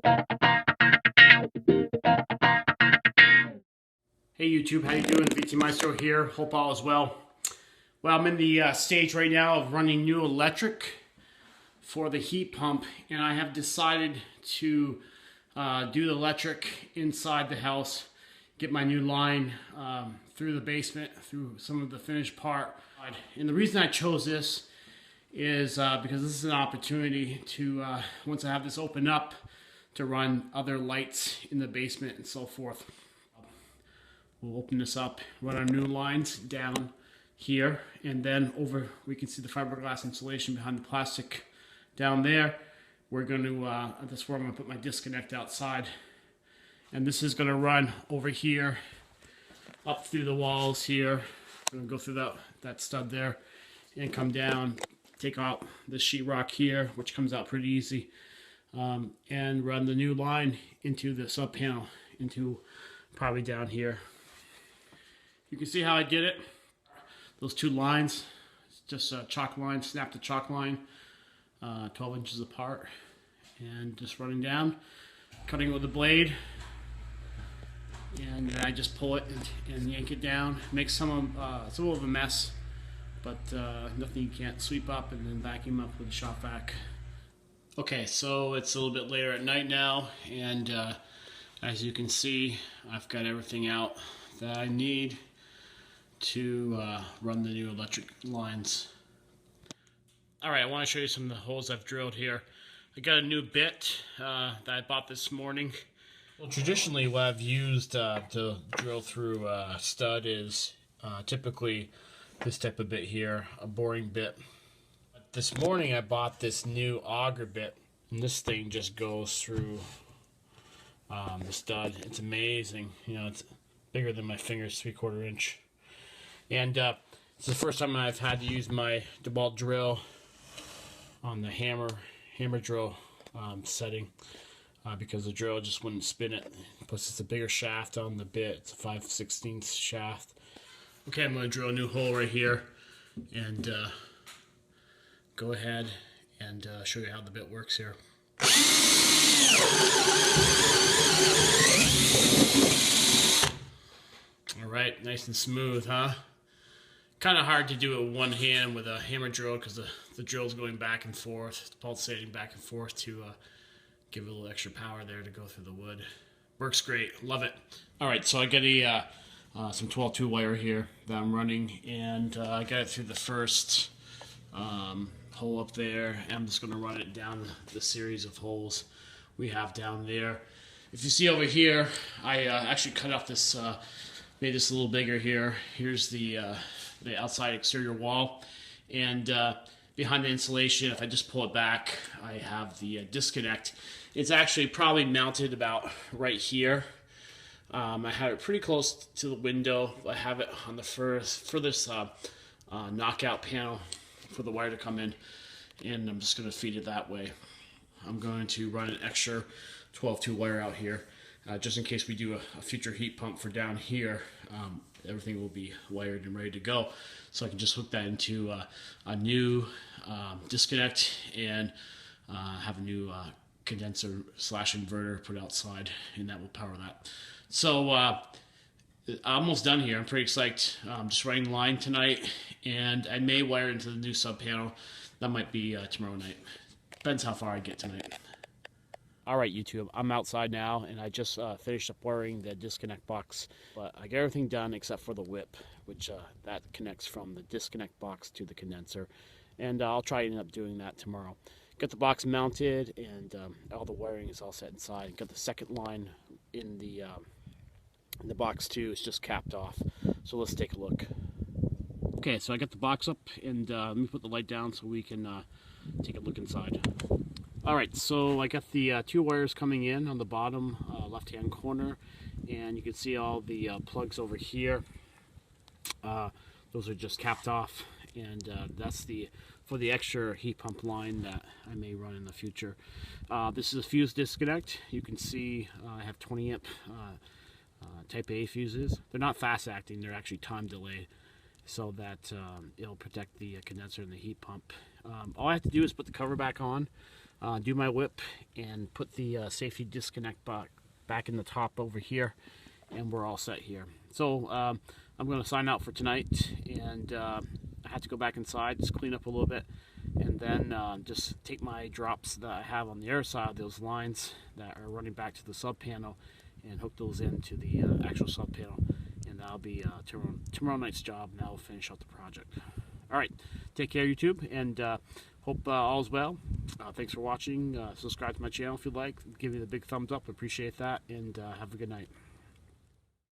Hey YouTube, how you doing? VT Maestro here. Hope all is well. Well, I'm in the stage right now of running new electric for the heat pump, and I have decided to do the electric inside the house, get my new line through the basement, through some of the finished part. And the reason I chose this is because this is an opportunity to, once I have this open up, to run other lights in the basement and so forth. We'll open this up, run our new lines down here, and then over we can see the fiberglass insulation behind the plastic down there. We're going to, that's where I'm going to put my disconnect outside. And this is going to run over here, up through the walls here. I'm going to go through that stud there and come down, take out the sheetrock here, which comes out pretty easy, and run the new line into the sub panel, into probably down here. You can see how I did it. Those two lines, just a chalk line, snap the chalk line, 12 inches apart, and just running down, cutting it with a blade, and then I just pull it and yank it down. Makes it's a little of a mess, but nothing you can't sweep up and then vacuum up with a shop vac. Okay, so it's a little bit later at night now, and as you can see, I've got everything out that I need to run the new electric lines. Alright, I want to show you some of the holes I've drilled here. I got a new bit that I bought this morning. Well, traditionally what I've used to drill through a stud is typically this type of bit here, a boring bit. But this morning I bought this new auger bit, and this thing just goes through the stud. It's amazing. You know, it's bigger than my fingers, 3/4 inch. And it's the first time I've had to use my DeWalt drill on the hammer drill setting because the drill just wouldn't spin it. Plus it's a bigger shaft on the bit. It's a 5/16 shaft. Okay, I'm going to drill a new hole right here and go ahead and show you how the bit works here. Alright, nice and smooth, huh? Kind of hard to do it with one hand with a hammer drill because the drill's going back and forth, pulsating back and forth to give it a little extra power there to go through the wood. Works great, love it. Alright, so I got some 12-2 wire here that I'm running, and I got it through the first hole up there, and I'm just going to run it down the series of holes we have down there. If you see over here, I actually cut off this, made this a little bigger here. Here's the outside exterior wall, and behind the insulation, if I just pull it back, I have the disconnect. It's actually probably mounted about right here. I have it pretty close to the window. I have it on the furthest knockout panel for the wire to come in, and I'm just going to feed it that way. I'm going to run an extra 12-2 wire out here, just in case we do a future heat pump for down here. Everything will be wired and ready to go, so I can just hook that into a new disconnect and have a new condenser / inverter put outside, and that will power that. So I'm almost done here. I'm pretty excited. I'm just running the line tonight, and I may wire into the new sub panel. That might be tomorrow night. Depends how far I get tonight. Alright YouTube, I'm outside now, and I just finished up wiring the disconnect box, but I got everything done except for the whip, which that connects from the disconnect box to the condenser, and I'll try to end up doing that tomorrow. Got the box mounted, and all the wiring is all set inside. Got the second line in the box too. It's just capped off, so let's take a look. Okay, so I got the box up, and let me put the light down so we can take a look inside. Alright, so I got the two wires coming in on the bottom left-hand corner, and you can see all the plugs over here. Those are just capped off, and that's for the extra heat pump line that I may run in the future. This is a fuse disconnect. You can see I have 20 amp type A fuses. They're not fast acting, they're actually time delayed, so that it'll protect the condenser and the heat pump. All I have to do is put the cover back on. do my whip, and put the safety disconnect back in the top over here, and we're all set here. So I'm going to sign out for tonight, and I had to go back inside, just clean up a little bit, and then just take my drops that I have on the other side of those lines that are running back to the sub panel and hook those into the actual sub panel, and that'll be tomorrow night's job, and that'll finish out the project. All right, take care, YouTube, and hope all is well. Thanks for watching. Subscribe to my channel if you'd like. Give me the big thumbs up. Appreciate that, and have a good night.